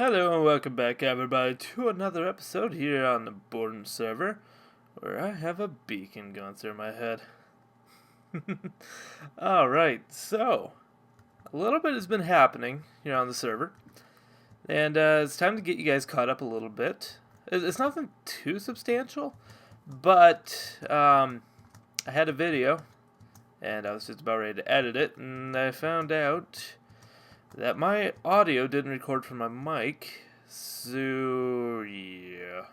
Hello and welcome back everybody to another episode here on the Boredom server where I have a beacon going through my head. Alright, so a little bit has been happening here on the server and it's time to get you guys caught up a little bit. It's nothing too substantial, but I had a video and I was just about ready to edit it and I found out that my audio didn't record from my mic, so yeah.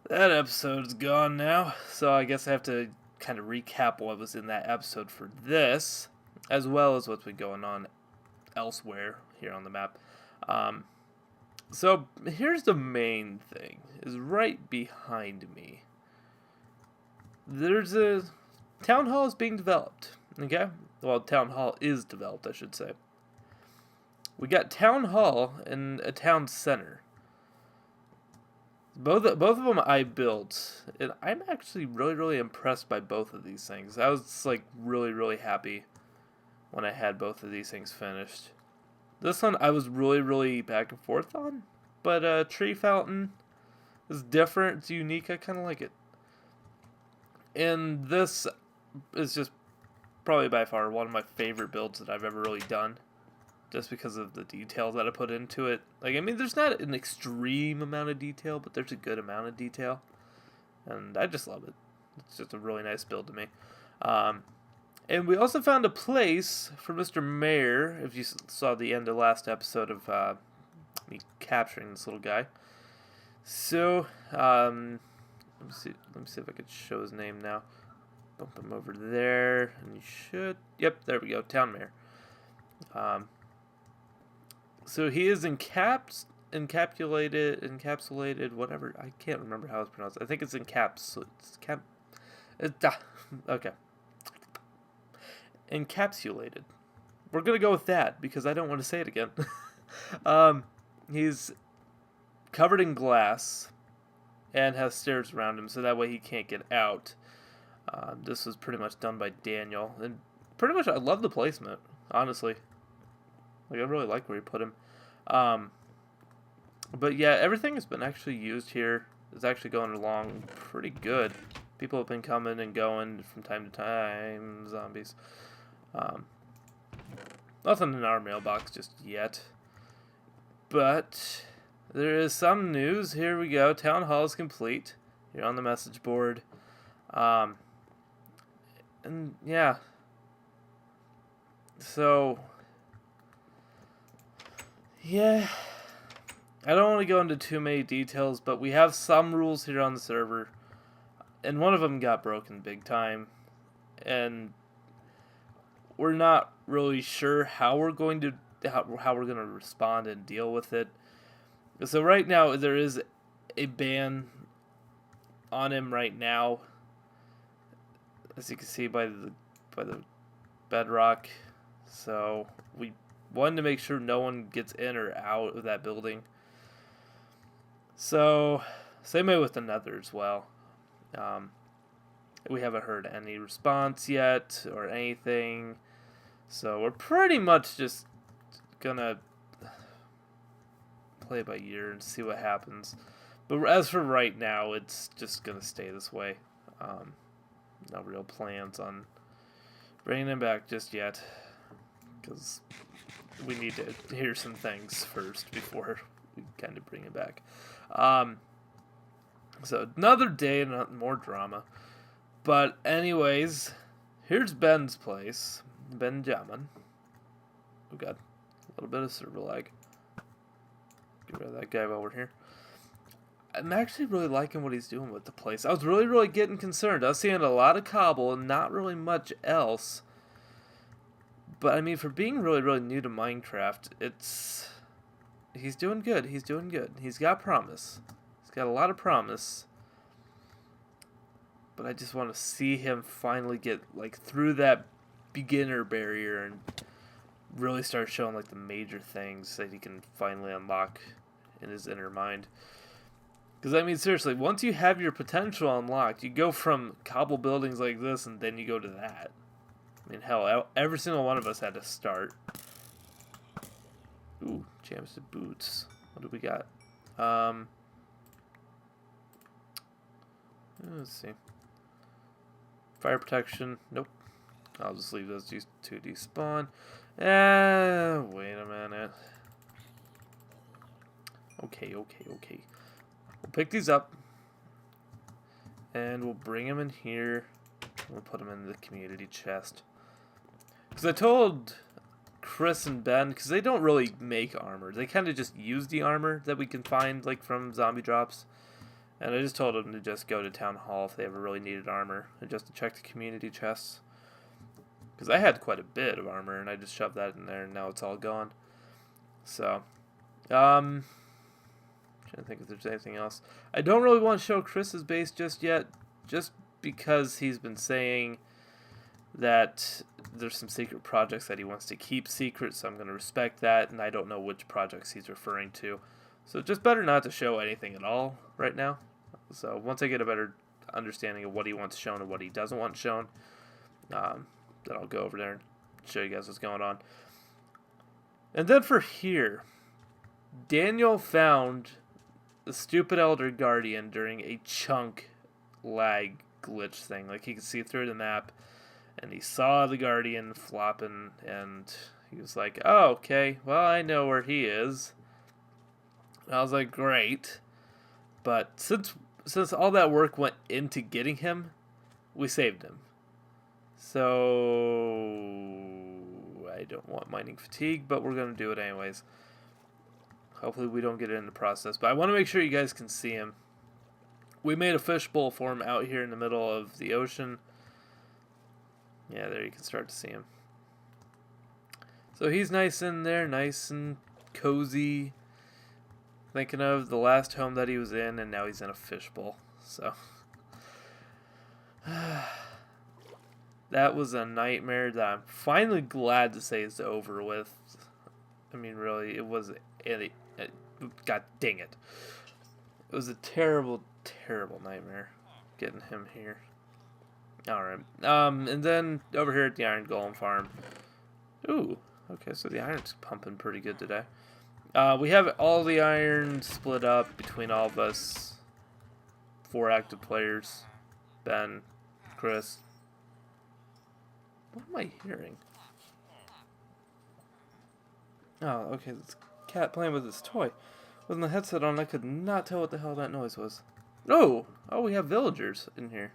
That episode's gone now, so I guess I have to kind of recap what was in that episode for this, as well as what's been going on elsewhere here on the map. So here's the main thing, is right behind me. There's a town hall is being developed, okay? Well, town hall is developed, I should say. We got town hall and a town center. Both of them I built, and I'm actually really impressed by both of these things. I was like really happy when I had both of these things finished. This one I was really back and forth on, but tree fountain is different. It's unique. I kind of like it. And this is just probably by far one of my favorite builds that I've ever really done. Just because of the detail that I put into it. Like, I mean, there's not an extreme amount of detail, but there's a good amount of detail. And I just love it. It's just a really nice build to me. And we also found a place for Mr. Mayor, if you saw the end of last episode of me capturing this little guy. So, let me see if I could show his name now. Bump him over there, and you should, yep, there we go, Town Mayor. So he is encapsulated, whatever. I can't remember how it's pronounced. I think it's okay. Encapsulated. We're going to go with that because I don't want to say it again. He's covered in glass and has stairs around him so that way he can't get out. This was pretty much done by Daniel. And pretty much I love the placement, honestly. Like, I really like where he put him. But yeah, everything has been actually used here. It's actually going along pretty good. People have been coming and going from time to time. Zombies. Nothing in our mailbox just yet. But there is some news. Here we go. Town hall is complete. Here on the message board. And yeah. So yeah, I don't want to go into too many details, but we have some rules here on the server, and one of them got broken big time, and we're not really sure how we're going to respond and deal with it. So right now there is a ban on him right now, as you can see by the bedrock. So we wanted to make sure no one gets in or out of that building. So, same way with the nether as well. We haven't heard any response yet or anything. So, we're pretty much just gonna play it by ear and see what happens. But as for right now, it's just gonna stay this way. No real plans on bringing him back just yet. Because we need to hear some things first before we kind of bring it back. So another day and more drama. But anyways, here's Ben's place. Benjamin. We got a little bit of server lag. Get rid of that guy while we're here. I'm actually really liking what he's doing with the place. I was really getting concerned. I was seeing a lot of cobble and not really much else. But I mean, for being really new to Minecraft, he's doing good. He's doing good. He's got promise. He's got a lot of promise. But I just want to see him finally get like through that beginner barrier and really start showing like the major things that he can finally unlock in his inner mind. Because I mean, seriously, once you have your potential unlocked, you go from cobble buildings like this and then you go to that. I mean, hell, every single one of us had to start. Ooh, jams to boots. What do we got? Let's see. Fire protection. Nope. I'll just leave those to despawn. Wait a minute. Okay. We'll pick these up. And we'll bring them in here. We'll put them in the community chest. Because I told Chris and Ben, because they don't really make armor. They kind of just use the armor that we can find, like, from zombie drops. And I just told them to just go to Town Hall if they ever really needed armor. And just to check the community chests. Because I had quite a bit of armor, and I just shoved that in there, and now it's all gone. So, trying to think if there's anything else. I don't really want to show Chris's base just yet, just because he's been saying that there's some secret projects that he wants to keep secret, so I'm going to respect that, and I don't know which projects he's referring to. So just better not to show anything at all right now. So once I get a better understanding of what he wants shown and what he doesn't want shown, then I'll go over there and show you guys what's going on. And then for here, Daniel found the stupid Elder Guardian during a chunk lag glitch thing. Like, he could see through the map, and he saw the Guardian flopping, and he was like, oh, okay, well, I know where he is. And I was like, great. But since all that work went into getting him, we saved him. So I don't want mining fatigue, but we're going to do it anyways. Hopefully we don't get it in the process. But I want to make sure you guys can see him. We made a fishbowl for him out here in the middle of the ocean. Yeah, there you can start to see him. So he's nice in there, nice and cozy. Thinking of the last home that he was in, and now he's in a fishbowl. So that was a nightmare that I'm finally glad to say is over with. I mean, really, it was... God dang it. It was a terrible, terrible nightmare getting him here. Alright. And then over here at the Iron Golem farm. Ooh. Okay, so the iron's pumping pretty good today. We have all the iron split up between all of us. 4 active players. Ben, Chris. What am I hearing? Oh, okay, this cat playing with his toy. With the headset on, I could not tell what the hell that noise was. Oh! Oh, we have villagers in here.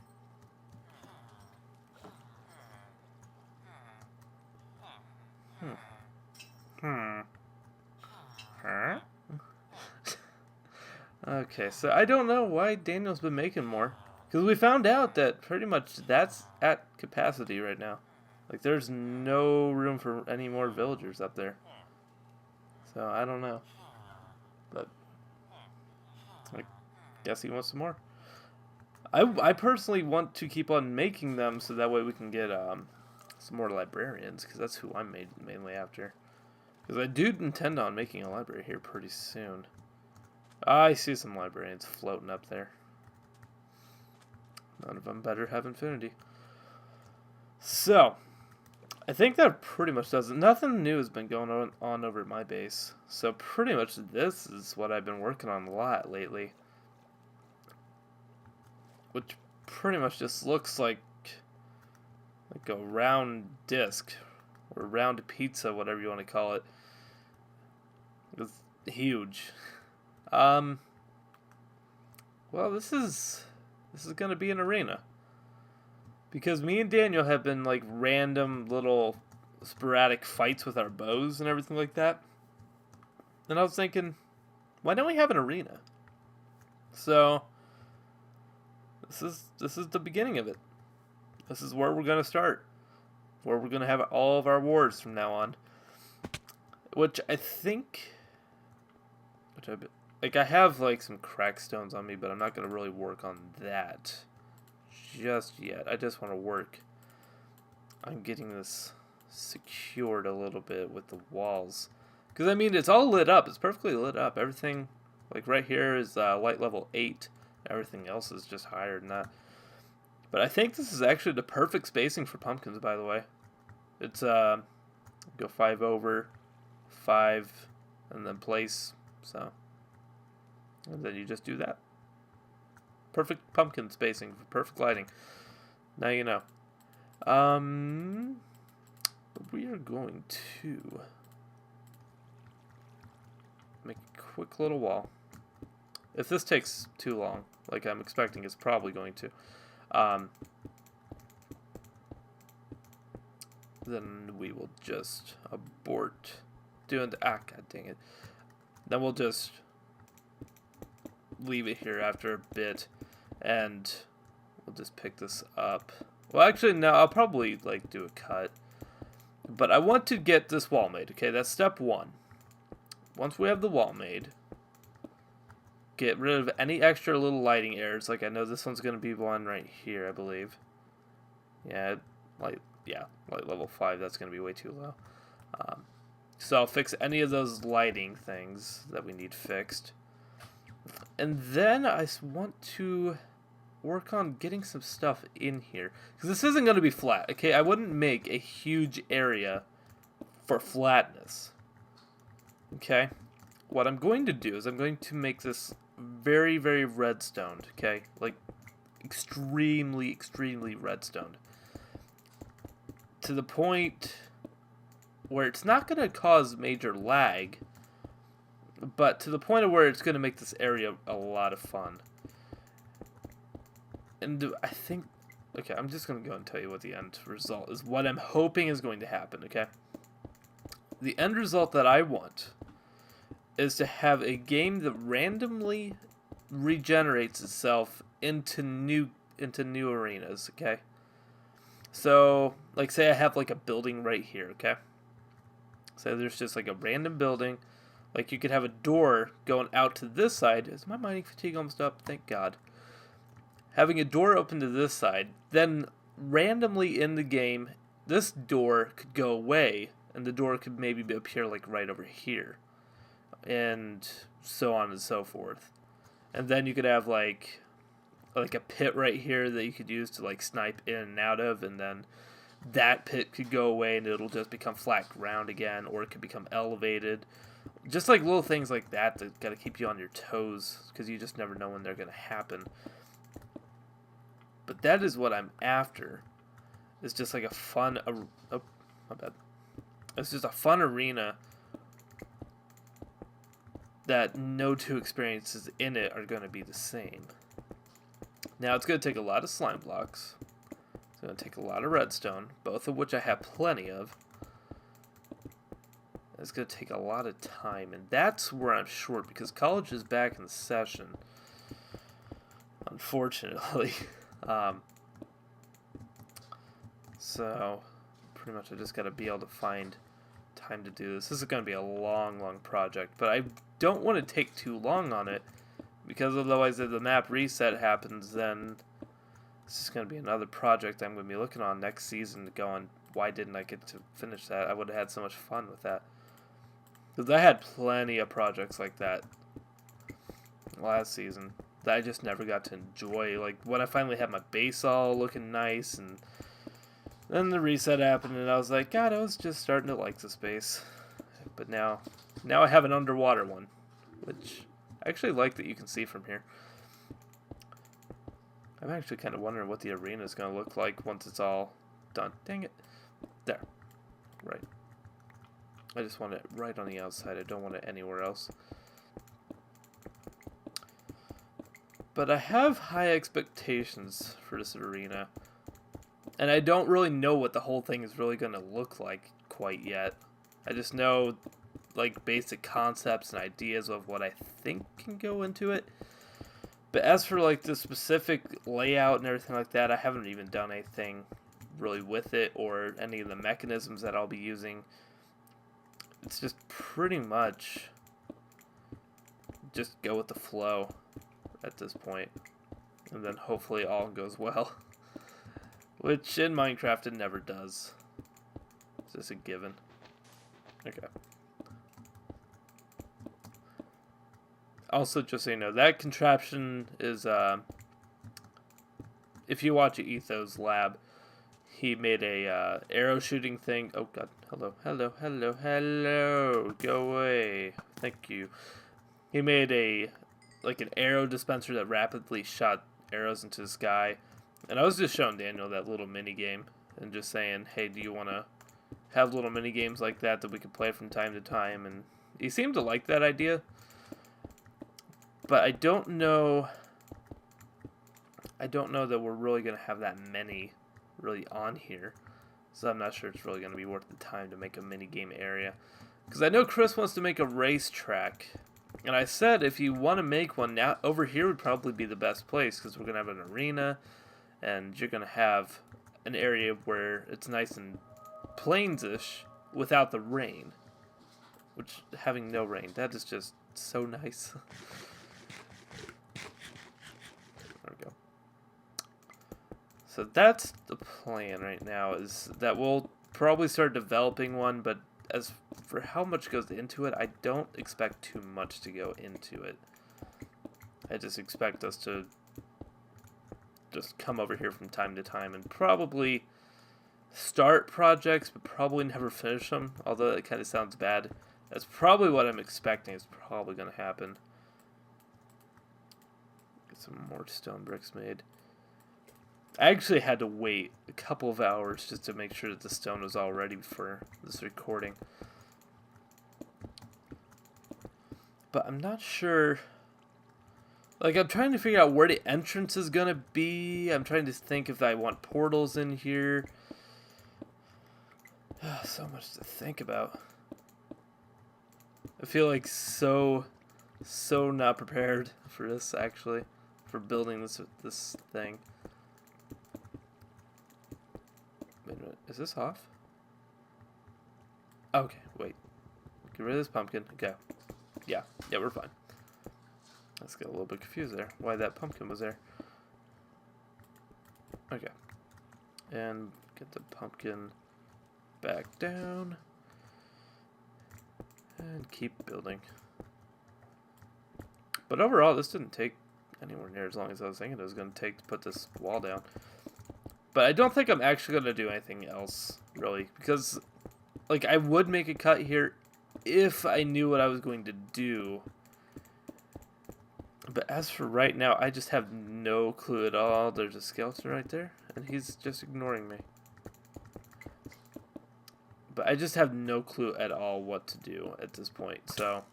Huh? Okay, so I don't know why Daniel's been making more. Because we found out that pretty much that's at capacity right now. Like, there's no room for any more villagers up there. So, I don't know. But I guess he wants some more. I personally want to keep on making them so that way we can get some more librarians. Because that's who I'm mainly after. Because I do intend on making a library here pretty soon. I see some librarians floating up there. None of them better have infinity. So, I think that pretty much does it. Nothing new has been going on over at my base. So pretty much this is what I've been working on a lot lately. Which pretty much just looks like a round disc. Or round pizza, whatever you want to call it. It's huge. Well, this is going to be an arena. Because me and Daniel have been like random little sporadic fights with our bows and everything like that. And I was thinking, why don't we have an arena? So this is the beginning of it. This is where we're going to start. Where we're going to have all of our wars from now on. Which I think... I have like some crack stones on me, but I'm not going to really work on that just yet. I just want to work on getting this secured a little bit with the walls. Because, I mean, it's all lit up. It's perfectly lit up. Everything, like right here is light level 8. Everything else is just higher than that. But I think this is actually the perfect spacing for pumpkins, by the way. It's, go 5 over, 5, and then place. So, And then you just do that. Perfect pumpkin spacing, perfect lighting. Now you know. We are going to make a quick little wall. If this takes too long, like I'm expecting it's probably going to, then we will just abort doing the, god dang it. Then we'll just leave it here after a bit, and we'll just pick this up. Well, actually, no, I'll probably, like, do a cut. But I want to get this wall made, okay? That's step one. Once we have the wall made, get rid of any extra little lighting errors. Like, I know this one's going to be one right here, I believe. Yeah, light level 5, that's going to be way too low. So I'll fix any of those lighting things that we need fixed. And then I want to work on getting some stuff in here. Because this isn't going to be flat, okay? I wouldn't make a huge area for flatness. Okay? What I'm going to do is I'm going to make this very, very redstoned, okay? Like, extremely, extremely redstoned. To the point where it's not going to cause major lag, but to the point of where it's going to make this area a lot of fun. And I think, okay, I'm just going to go and tell you what the end result is. What I'm hoping is going to happen, okay? The end result that I want is to have a game that randomly regenerates itself into new arenas, okay? So, like, say I have, like, a building right here, okay? So there's just, like, a random building. Like, you could have a door going out to this side. Is my mining fatigue almost up? Thank God. Having a door open to this side, then randomly in the game, this door could go away, and the door could maybe appear, like, right over here. And so on and so forth. And then you could have, like a pit right here that you could use to, like, snipe in and out of, and then that pit could go away and it'll just become flat ground again, or it could become elevated. Just, like, little things like that gotta keep you on your toes, because you just never know when they're gonna happen. But that is what I'm after. It's just like a fun... oh, my bad. It's just a fun arena that no two experiences in it are going to be the same. Now, it's going to take a lot of slime blocks. It's going to take a lot of redstone, both of which I have plenty of. It's going to take a lot of time, and that's where I'm short, because college is back in session, unfortunately. So, pretty much I just got to be able to find time to do this. This is going to be a long, long project, but I don't want to take too long on it, because otherwise if the map reset happens, then it's just going to be another project I'm going to be looking on next season, going, why didn't I get to finish that? I would have had so much fun with that. Because I had plenty of projects like that last season that I just never got to enjoy. Like, when I finally had my base all looking nice, and then the reset happened, and I was like, God, I was just starting to like this base. But now I have an underwater one, which I actually like that you can see from here. I'm actually kind of wondering what the arena is going to look like once it's all done. Dang it. There. Right. I just want it right on the outside. I don't want it anywhere else. But I have high expectations for this arena. And I don't really know what the whole thing is really going to look like quite yet. I just know, like, basic concepts and ideas of what I think can go into it. But as for, like, the specific layout and everything like that, I haven't even done anything really with it or any of the mechanisms that I'll be using. It's just pretty much just go with the flow at this point. And then hopefully all goes well. Which in Minecraft it never does. It's just a given. Okay. Also, just so you know, that contraption is, if you watch Etho's lab, he made a arrow shooting thing. Oh god, hello, hello, hello, hello, go away. Thank you. He made a like an arrow dispenser that rapidly shot arrows into the sky. And I was just showing Daniel that little mini game and just saying, hey, do you want to have little mini games like that we can play from time to time? And he seemed to like that idea. But I don't know that we're really going to have that many really on here. So I'm not sure it's really going to be worth the time to make a mini game area. Because I know Chris wants to make a racetrack. And I said if you want to make one, now over here would probably be the best place. Because we're going to have an arena. And you're going to have an area where it's nice and plains-ish without the rain. Which, having no rain, that is just so nice. There we go. So that's the plan right now, is that we'll probably start developing one, but as for how much goes into it, I don't expect too much to go into it. I just expect us to just come over here from time to time and probably start projects, but probably never finish them, although it kind of sounds bad. That's probably what I'm expecting is probably going to happen. Get some more stone bricks made. I actually had to wait a couple of hours just to make sure that the stone was all ready for this recording. But I'm not sure. Like, I'm trying to figure out where the entrance is going to be. I'm trying to think if I want portals in here. So much to think about. I feel like so not prepared for this, actually. For building this thing. Wait a minute. Is this off? Okay, wait. Get rid of this pumpkin. Okay. Yeah, we're fine. Let's get a little bit confused there. Why that pumpkin was there. Okay. And get the pumpkin back down. And keep building. But overall, this didn't take anywhere near as long as I was thinking it was going to take to put this wall down. But I don't think I'm actually going to do anything else, really. Because, like, I would make a cut here if I knew what I was going to do. But as for right now, I just have no clue at all. There's a skeleton right there, and he's just ignoring me. But I just have no clue at all what to do at this point. So,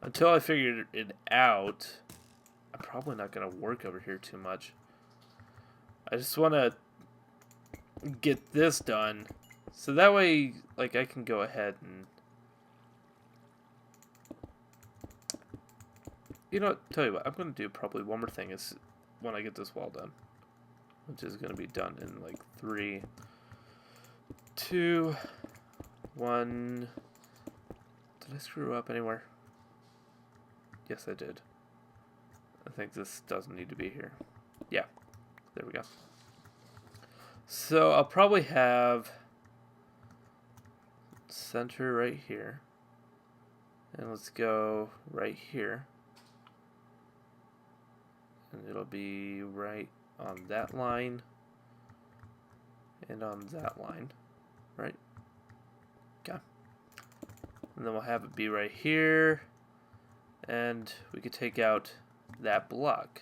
until I figure it out, I'm probably not going to work over here too much. I just want to get this done, so that way, like, I can go ahead and... You know what? Tell you what, I'm going to do probably one more thing is when I get this wall done. Which is going to be done in like 3, 2, 1. Did I screw up anywhere? Yes, I did. I think this doesn't need to be here. Yeah, there we go. So I'll probably have center right here. And let's go right here. And it'll be right on that line and on that line, right? Okay. And then we'll have it be right here, and we could take out that block.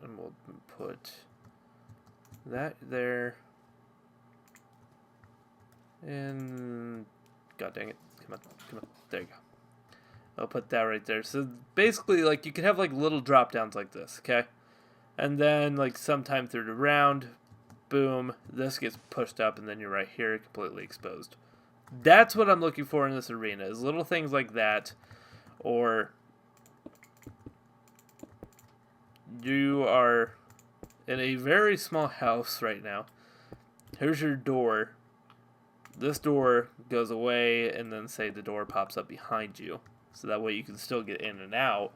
And we'll put that there. And god dang it. Come on. There you go. I'll put that right there. So basically, like, you can have like little drop downs like this, okay? And then like sometime through the round, boom, this gets pushed up and then you're right here completely exposed. That's what I'm looking for in this arena, is little things like that. Or you are in a very small house right now. Here's your door. This door goes away and then say the door pops up behind you. So that way you can still get in and out,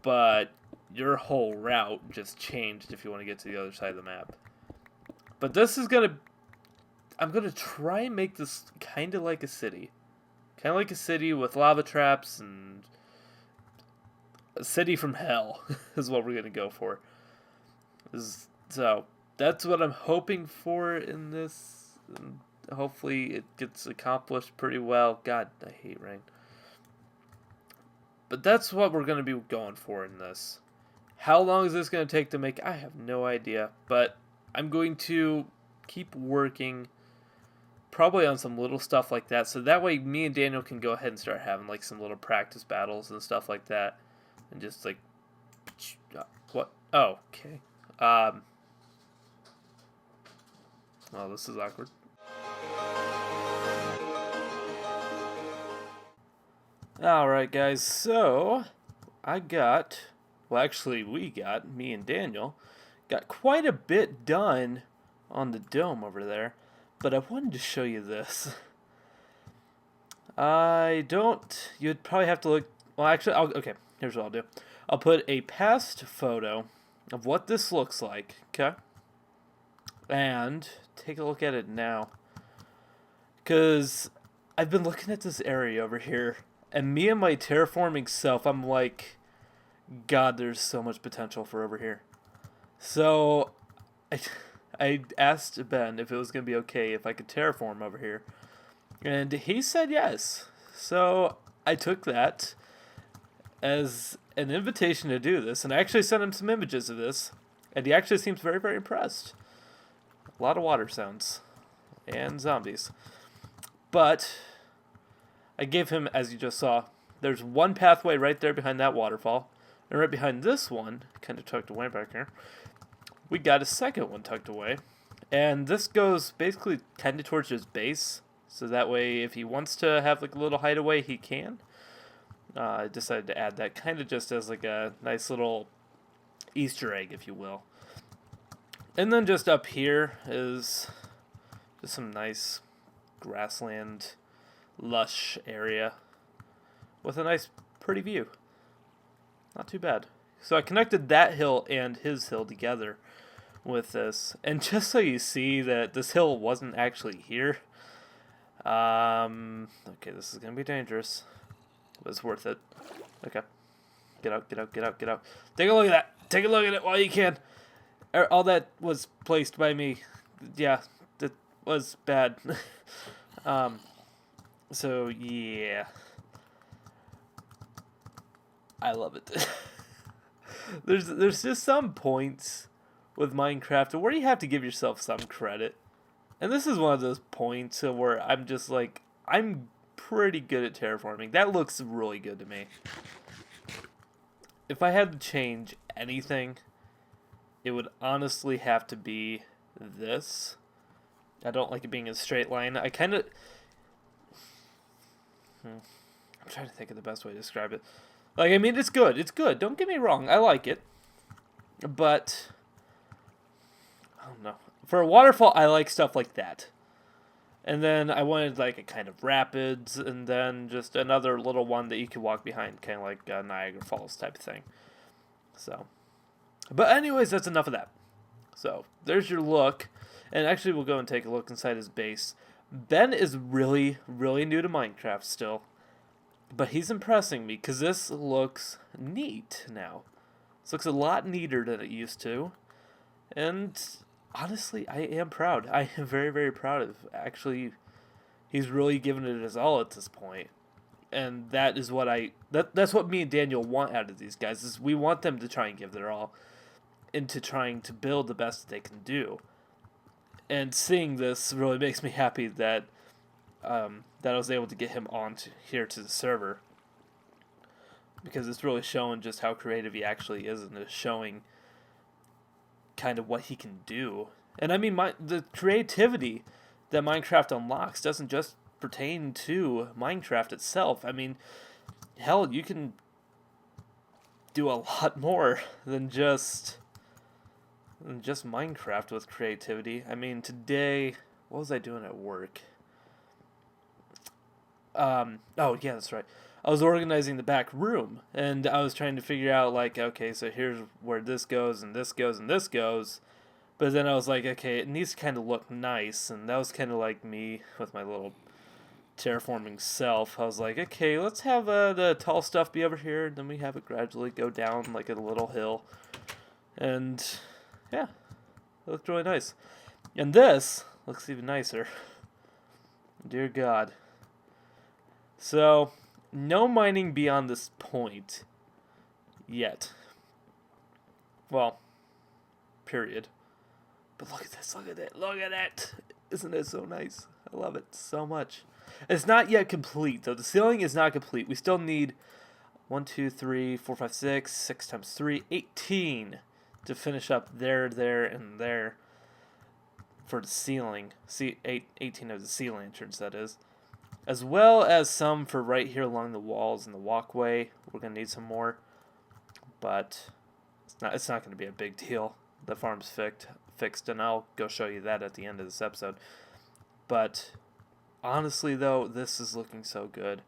but your whole route just changed if you want to get to the other side of the map. But this is going to... I'm going to try and make this kind of like a city. Kind of like a city with lava traps and... A city from hell is what we're going to go for. So, that's what I'm hoping for in this. And hopefully it gets accomplished pretty well. God, I hate rain. But that's what we're going to be going for in this. How long is this going to take to make? I have no idea. But I'm going to keep working probably on some little stuff like that. So that way me and Daniel can go ahead and start having like some little practice battles and stuff like that. And just like, what? Oh, okay. Oh, this is awkward. Alright, guys, so we got, me and Daniel, got quite a bit done on the dome over there, but I wanted to show you this. You'd probably have to look, well, actually, okay, here's what I'll do. I'll put a past photo of what this looks like, okay? And take a look at it now. Because I've been looking at this area over here, and me and my terraforming self, I'm like, God, there's so much potential for over here. So, I asked Ben if it was going to be okay if I could terraform over here. And he said yes. So, I took that as an invitation to do this, and I actually sent him some images of this, and he actually seems very, very impressed. A lot of water sounds. And zombies. But I gave him, as you just saw, there's one pathway right there behind that waterfall. And right behind this one, kind of tucked away back here, we got a second one tucked away. And this goes basically kind of towards his base. So that way, if he wants to have like a little hideaway, he can. I decided to add that kind of just as like a nice little Easter egg, if you will. And then just up here is just some nice grassland, lush area with a nice, pretty view. Not too bad. So I connected that hill and his hill together with this. And just so you see that this hill wasn't actually here. Okay, this is going to be dangerous. But it's worth it. Okay. Get out, get out, get out, get out. Take a look at that. Take a look at it while you can. All that was placed by me. Yeah, that was bad. So, yeah. I love it. There's just some points with Minecraft where you have to give yourself some credit. And this is one of those points where I'm just like, I'm pretty good at terraforming. That looks really good to me. If I had to change anything, it would honestly have to be this. I don't like it being a straight line. I kind of... I'm trying to think of the best way to describe it. Like, I mean, it's good. It's good. Don't get me wrong. I like it. But, I don't know. For a waterfall, I like stuff like that. And then I wanted, like, a kind of rapids, and then just another little one that you could walk behind, kind of like Niagara Falls type of thing. So, but anyways, that's enough of that. So, there's your look. And actually, we'll go and take a look inside his base. Ben is really, really new to Minecraft still. But he's impressing me, because this looks neat now. This looks a lot neater than it used to. And honestly, I am proud. I am very, very proud of. Actually, he's really given it his all at this point. And that is what that's what me and Daniel want out of these guys, is we want them to try and give their all into trying to build the best that they can do. And seeing this really makes me happy that that I was able to get him on here to the server, because it's really showing just how creative he actually is, and it's showing kind of what he can do. And I mean, the creativity that Minecraft unlocks doesn't just pertain to Minecraft itself. I mean, hell, you can do a lot more than just Minecraft with creativity. I mean, today, what was I doing at work? Oh, yeah, that's right. I was organizing the back room, and I was trying to figure out, like, okay, so here's where this goes, and this goes, and this goes. But then I was like, okay, it needs to kind of look nice, and that was kind of like me with my little terraforming self. I was like, okay, let's have the tall stuff be over here, and then we have it gradually go down like a little hill. And, yeah, it looked really nice. And this looks even nicer. Dear God. So, no mining beyond this point yet. Well, period. But look at this, look at it, look at it. Isn't it so nice? I love it so much. It's not yet complete, though. The ceiling is not complete. We still need 1, 2, 3, 4, 5, 6. 6 times 3, 18 to finish up there, and there for the ceiling. See, 18 of the sea lanterns, that is. As well as some for right here along the walls and the walkway. We're going to need some more. But it's not going to be a big deal. The farm's fixed, and I'll go show you that at the end of this episode. But honestly, though, this is looking so good.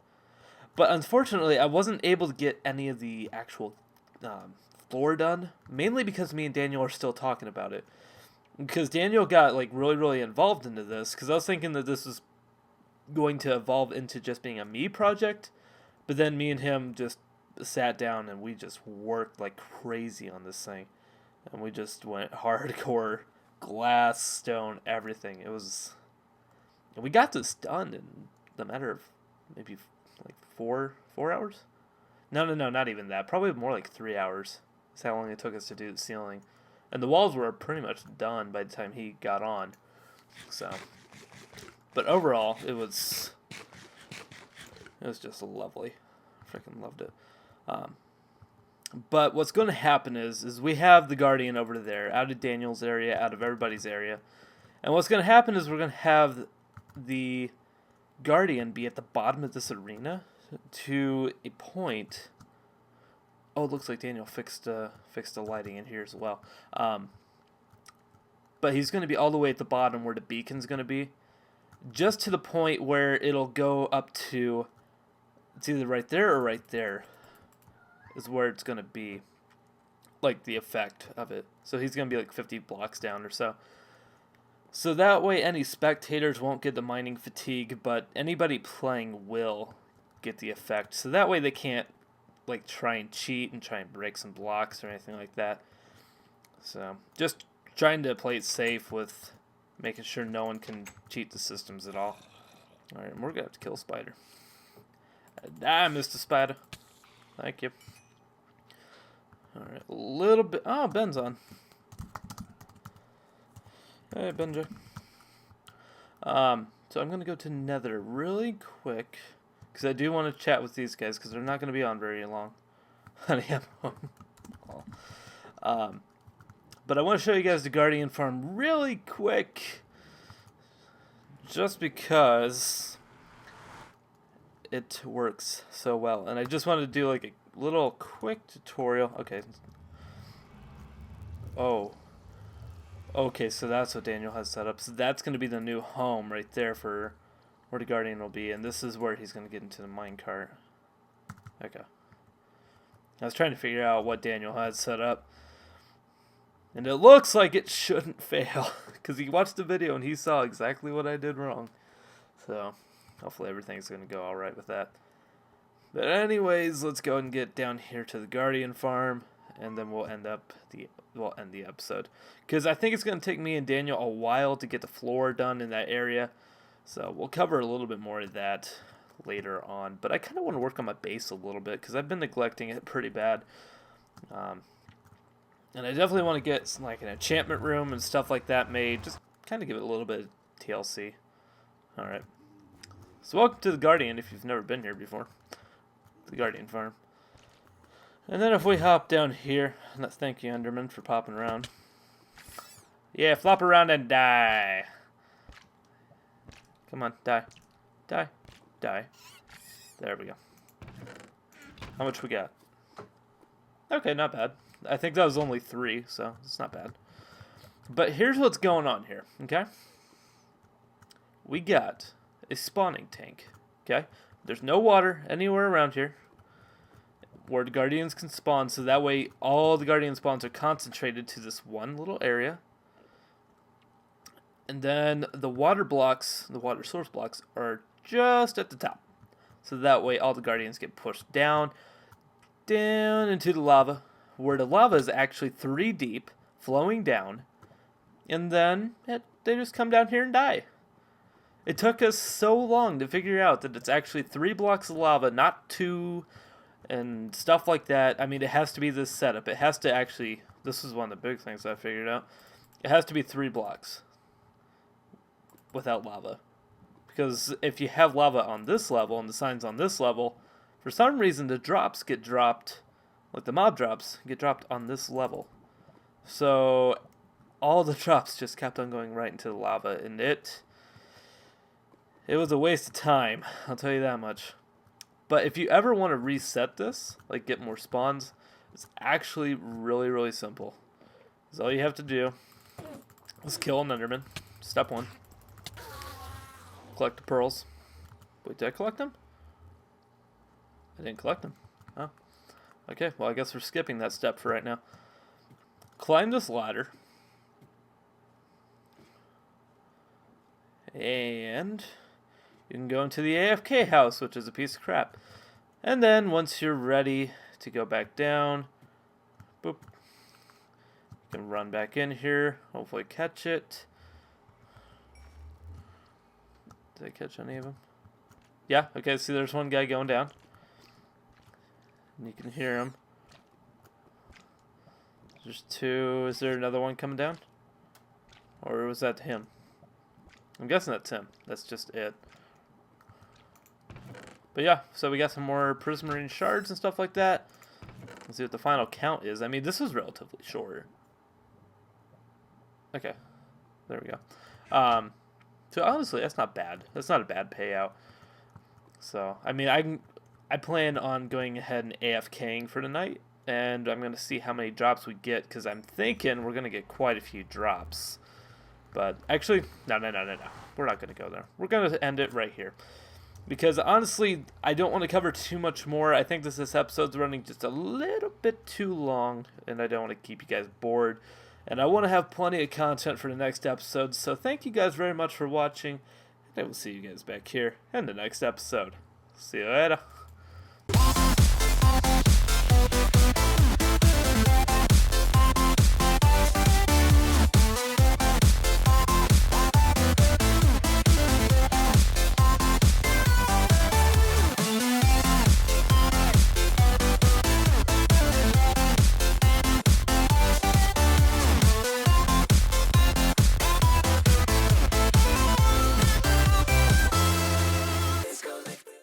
But unfortunately, I wasn't able to get any of the actual floor done, mainly because me and Daniel are still talking about it. Because Daniel got like really, really involved into this, because I was thinking that this was going to evolve into just being a me project, but then me and him just sat down and we just worked like crazy on this thing, and we just went hardcore, glass, stone, everything. It was, and we got this done in the matter of maybe like four hours. No, not even that. Probably more like 3 hours. That's how long it took us to do the ceiling, and the walls were pretty much done by the time he got on. So, but overall, it was just lovely. Freaking loved it. But what's going to happen is we have the Guardian over there, out of Daniel's area, out of everybody's area. And what's going to happen is we're going to have the Guardian be at the bottom of this arena to a point. Oh, it looks like Daniel fixed the lighting in here as well. But he's going to be all the way at the bottom where the beacon's going to be, just to the point where it'll go up to, it's either right there or right there, is where it's going to be, like the effect of it. So he's going to be like 50 blocks down or so. So that way any spectators won't get the mining fatigue, but anybody playing will get the effect. So that way they can't like try and cheat and try and break some blocks or anything like that. So just trying to play it safe with making sure no one can cheat the systems at all. Alright, we're going to have to kill a spider. I missed a spider. Thank you. Alright, a little bit. Oh, Ben's on. Hey, Benja. So I'm going to go to Nether really quick, because I do want to chat with these guys, because they're not going to be on very long. Honey, I'm home. But I want to show you guys the Guardian farm really quick, just because it works so well. And I just wanted to do like a little quick tutorial. Okay. Oh. Okay, so that's what Daniel has set up. So that's going to be the new home right there for where the Guardian will be. And this is where he's going to get into the minecart. Okay. I was trying to figure out what Daniel has set up. And it looks like it shouldn't fail, because he watched the video and he saw exactly what I did wrong. So, hopefully everything's going to go alright with that. But anyways, let's go and get down here to the Guardian farm, and then we'll end the episode. Because I think it's going to take me and Daniel a while to get the floor done in that area. So, we'll cover a little bit more of that later on. But I kind of want to work on my base a little bit, because I've been neglecting it pretty bad. And I definitely want to get like an enchantment room and stuff like that made. Just kind of give it a little bit of TLC. Alright. So welcome to the Guardian if you've never been here before. The Guardian farm. And then if we hop down here, thank you Enderman for popping around. Yeah, flop around and die. Come on, die. Die. Die. There we go. How much we got? Okay, not bad. I think that was only 3, so it's not bad. But here's what's going on here, okay? We got a spawning tank, okay? There's no water anywhere around here where the Guardians can spawn, so that way all the Guardian spawns are concentrated to this one little area. And then the water blocks, the water source blocks, are just at the top. So that way all the Guardians get pushed down into the lava, where the lava is actually 3 deep, flowing down, and then they just come down here and die. It took us so long to figure out that it's actually 3 blocks of lava, not 2, and stuff like that. I mean, it has to be this setup. It has to actually, this is one of the big things I figured out. It has to be 3 blocks without lava. Because if you have lava on this level and the signs on this level, for some reason the drops get dropped, like the mob drops, get dropped on this level. So all the drops just kept on going right into the lava, and it was a waste of time, I'll tell you that much. But if you ever want to reset this, like get more spawns, it's actually really, really simple. Because all you have to do is kill an Enderman. Step 1. Collect the pearls. Wait, did I collect them? I didn't collect them. Oh. Okay, well I guess we're skipping that step for right now. Climb this ladder. And you can go into the AFK house, which is a piece of crap. And then once you're ready to go back down, boop, you can run back in here, hopefully catch it. Did I catch any of them? Yeah, okay, see there's one guy going down. And you can hear him. There's 2. Is there another one coming down? Or was that him? I'm guessing that's him. That's just it. But yeah, so we got some more prismarine shards and stuff like that. Let's see what the final count is. I mean, this was relatively short. Okay. There we go. So honestly, that's not bad. That's not a bad payout. So, I mean, I plan on going ahead and AFKing for tonight. And I'm going to see how many drops we get, because I'm thinking we're going to get quite a few drops. But actually, no. We're not going to go there. We're going to end it right here. Because honestly, I don't want to cover too much more. I think this episode's running just a little bit too long, and I don't want to keep you guys bored. And I want to have plenty of content for the next episode. So thank you guys very much for watching, and I will see you guys back here in the next episode. See you later.